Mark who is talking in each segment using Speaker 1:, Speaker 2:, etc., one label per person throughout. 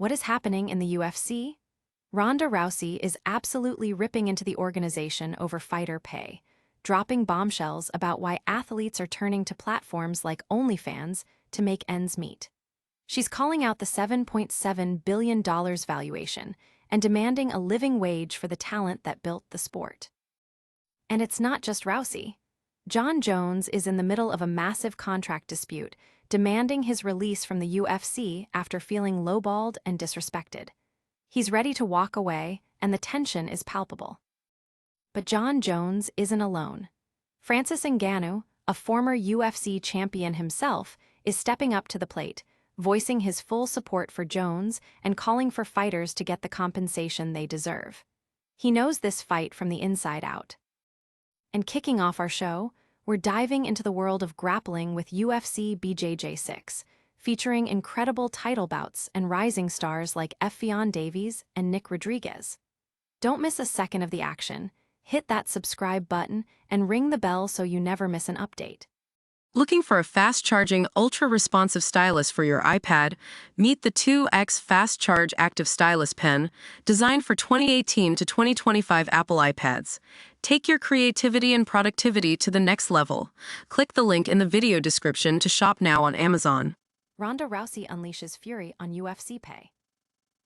Speaker 1: What is happening in the UFC? Ronda Rousey is absolutely ripping into the organization over fighter pay, dropping bombshells about why athletes are turning to platforms like OnlyFans to make ends meet. She's calling out the $7.7 billion valuation and demanding a living wage for the talent that built the sport. And it's not just Rousey. Jon Jones is in the middle of a massive contract dispute, demanding his release from the UFC after feeling lowballed and disrespected. He's ready to walk away, and the tension is palpable. But Jon Jones isn't alone. Francis Ngannou, a former UFC champion himself, is stepping up to the plate, voicing his full support for Jones and calling for fighters to get the compensation they deserve. He knows this fight from the inside out. And kicking off our show, we're diving into the world of grappling with UFC BJJ 6, featuring incredible title bouts and rising stars like Ffion Davies and Nick Rodriguez. Don't miss a second of the action. Hit that subscribe button and ring the bell so you never miss an update.
Speaker 2: Looking for a fast-charging, ultra-responsive stylus for your iPad? Meet the 2X Fast Charge Active Stylus Pen, designed for 2018 to 2025 Apple iPads. Take your creativity and productivity to the next level. Click the link in the video description to shop now on Amazon.
Speaker 1: Ronda Rousey unleashes fury on UFC pay.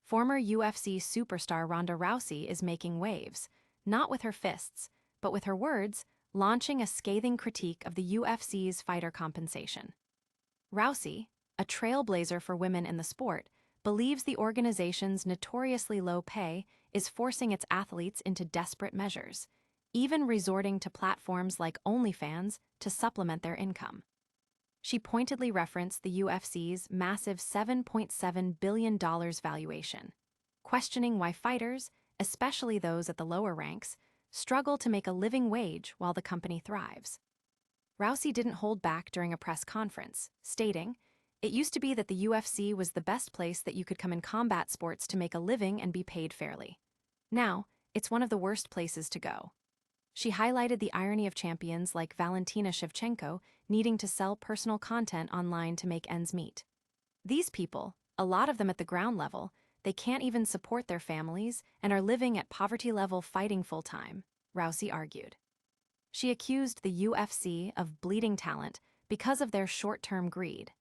Speaker 1: Former UFC superstar Ronda Rousey is making waves, not with her fists, but with her words, launching a scathing critique of the UFC's fighter compensation. Rousey, a trailblazer for women in the sport, believes the organization's notoriously low pay is forcing its athletes into desperate measures, even resorting to platforms like OnlyFans to supplement their income. She pointedly referenced the UFC's massive $7.7 billion valuation, questioning why fighters, especially those at the lower ranks, struggle to make a living wage while the company thrives. Rousey didn't hold back during a press conference, stating, "It used to be that the UFC was the best place that you could come in combat sports to make a living and be paid fairly. Now, it's one of the worst places to go." She highlighted the irony of champions like Valentina Shevchenko needing to sell personal content online to make ends meet. These people, a lot of them at the ground level, they can't even support their families and are living at poverty level fighting full-time, Rousey argued. She accused the UFC of bleeding talent because of their short-term greed,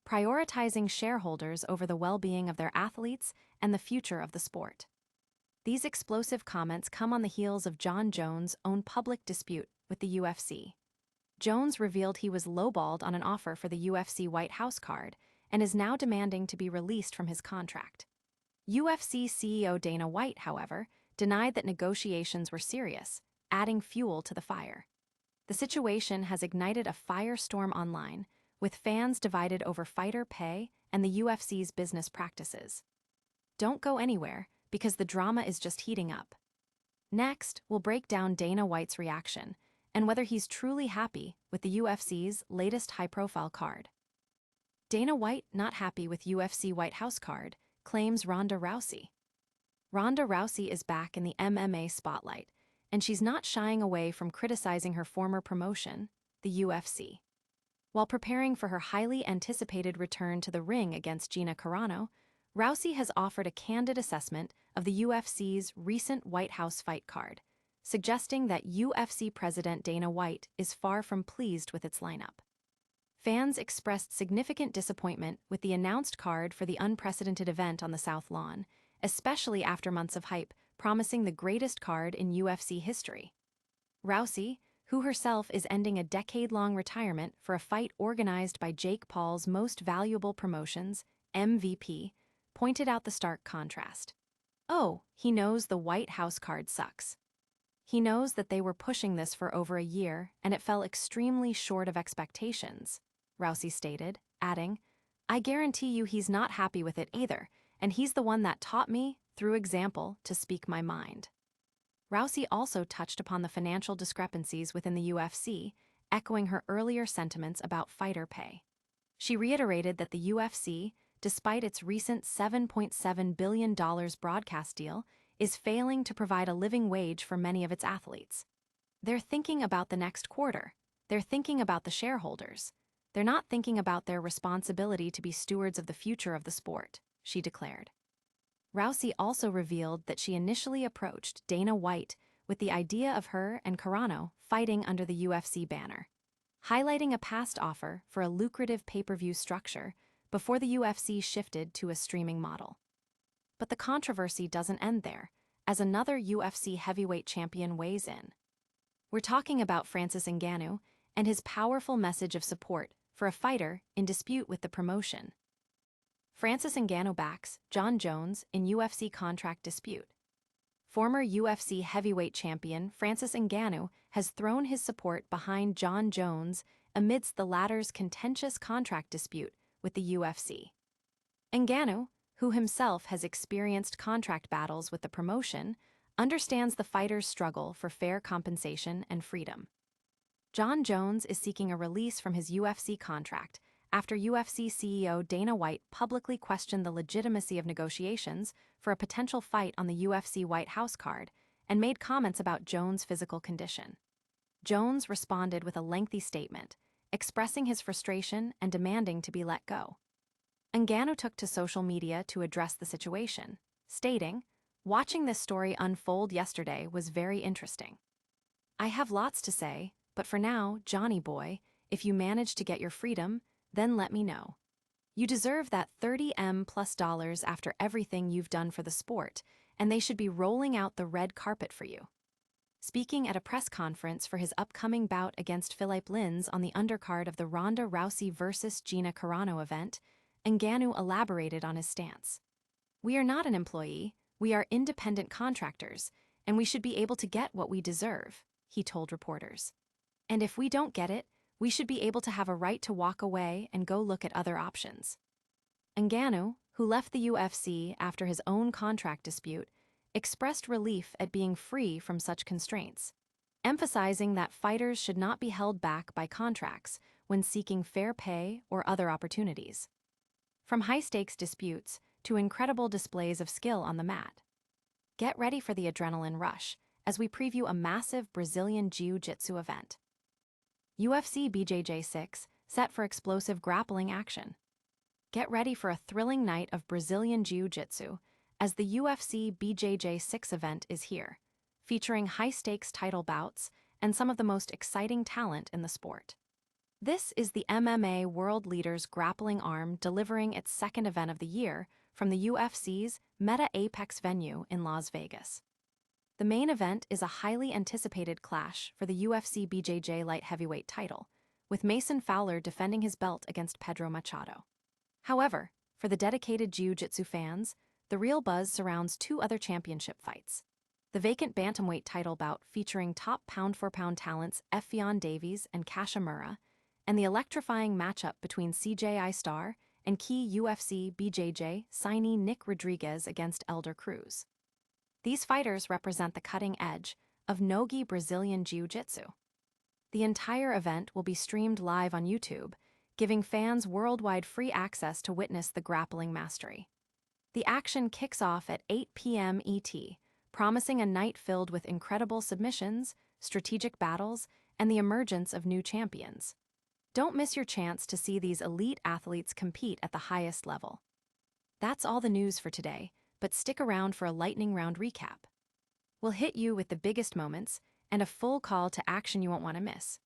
Speaker 1: prioritizing shareholders over the well-being of their athletes and the future of the sport. These explosive comments come on the heels of Jon Jones' own public dispute with the UFC. Jones revealed he was lowballed on an offer for the UFC White House card and is now demanding to be released from his contract. UFC CEO Dana White, however, denied that negotiations were serious, adding fuel to the fire. The situation has ignited a firestorm online, with fans divided over fighter pay and the UFC's business practices. Don't go anywhere, because the drama is just heating up. Next, we'll break down Dana White's reaction and whether he's truly happy with the UFC's latest high-profile card. Dana White not happy with UFC White House card, claims Ronda Rousey. Ronda Rousey is back in the MMA spotlight, and she's not shying away from criticizing her former promotion, the UFC. While preparing for her highly anticipated return to the ring against Gina Carano, Rousey has offered a candid assessment of the UFC's recent White House fight card, suggesting that UFC President Dana White is far from pleased with its lineup. Fans expressed significant disappointment with the announced card for the unprecedented event on the South Lawn, especially after months of hype promising the greatest card in UFC history. Rousey, who herself is ending a decade-long retirement for a fight organized by Jake Paul's most valuable promotions, MVP, pointed out the stark contrast. "Oh, he knows the White House card sucks. He knows that they were pushing this for over a year and it fell extremely short of expectations," Rousey stated, adding, "I guarantee you he's not happy with it either, and he's the one that taught me, through example, to speak my mind." Rousey also touched upon the financial discrepancies within the UFC, echoing her earlier sentiments about fighter pay. She reiterated that the UFC, despite its recent $7.7 billion broadcast deal, is failing to provide a living wage for many of its athletes. They're thinking about the next quarter. They're thinking about the shareholders. They're not thinking about their responsibility to be stewards of the future of the sport, she declared. Rousey also revealed that she initially approached Dana White with the idea of her and Carano fighting under the UFC banner, highlighting a past offer for a lucrative pay-per-view structure before the UFC shifted to a streaming model. But the controversy doesn't end there, as another UFC heavyweight champion weighs in. We're talking about Francis Ngannou and his powerful message of support for a fighter in dispute with the promotion. Francis Ngannou backs Jon Jones in UFC contract dispute. Former UFC heavyweight champion Francis Ngannou has thrown his support behind Jon Jones amidst the latter's contentious contract dispute with the UFC. Ngannou, who himself has experienced contract battles with the promotion, understands the fighter's struggle for fair compensation and freedom. Jon Jones is seeking a release from his UFC contract after UFC CEO Dana White publicly questioned the legitimacy of negotiations for a potential fight on the UFC White House card and made comments about Jones' physical condition. Jones responded with a lengthy statement, expressing his frustration and demanding to be let go. Ngannou took to social media to address the situation, stating, "Watching this story unfold yesterday was very interesting. I have lots to say, but for now, Johnny boy, if you manage to get your freedom, then let me know. You deserve that $30M+ after everything you've done for the sport, and they should be rolling out the red carpet for you." Speaking at a press conference for his upcoming bout against Philippe Lins on the undercard of the Ronda Rousey vs. Gina Carano event, Ngannou elaborated on his stance. "We are not an employee, we are independent contractors, and we should be able to get what we deserve," he told reporters. "And if we don't get it, we should be able to have a right to walk away and go look at other options." Ngannou, who left the UFC after his own contract dispute, expressed relief at being free from such constraints, emphasizing that fighters should not be held back by contracts when seeking fair pay or other opportunities. From high-stakes disputes to incredible displays of skill on the mat. Get ready for the adrenaline rush as we preview a massive Brazilian Jiu-Jitsu event. UFC BJJ 6 set for explosive grappling action. Get ready for a thrilling night of Brazilian Jiu-Jitsu as the UFC BJJ 6 event is here, featuring high-stakes title bouts and some of the most exciting talent in the sport. This is the MMA world leader's grappling arm delivering its second event of the year from the UFC's Meta Apex venue in Las Vegas. The main event is a highly anticipated clash for the UFC BJJ light heavyweight title, with Mason Fowler defending his belt against Pedro Machado. However, for the dedicated Jiu-Jitsu fans, the real buzz surrounds two other championship fights. The vacant bantamweight title bout featuring top pound-for-pound talents Ffion Davies and Kashimura, and the electrifying matchup between CJI Star and key UFC BJJ signee Nick Rodriguez against Elder Cruz. These fighters represent the cutting edge of no-gi Brazilian Jiu-Jitsu. The entire event will be streamed live on YouTube, giving fans worldwide free access to witness the grappling mastery. The action kicks off at 8 p.m. ET, promising a night filled with incredible submissions, strategic battles, and the emergence of new champions. Don't miss your chance to see these elite athletes compete at the highest level. That's all the news for today, but stick around for a lightning round recap. We'll hit you with the biggest moments and a full call to action you won't want to miss.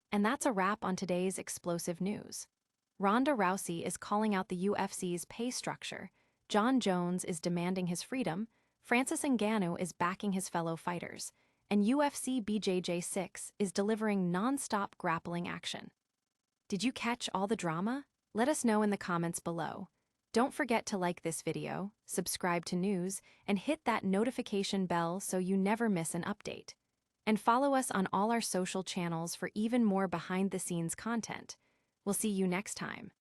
Speaker 1: And that's a wrap on today's explosive news. Ronda Rousey is calling out the UFC's pay structure, Jon Jones is demanding his freedom, Francis Ngannou is backing his fellow fighters, and UFC BJJ 6 is delivering non-stop grappling action. Did you catch all the drama? Let us know in the comments below. Don't forget to like this video, subscribe to news, and hit that notification bell so you never miss an update. And follow us on all our social channels for even more behind-the-scenes content. We'll see you next time.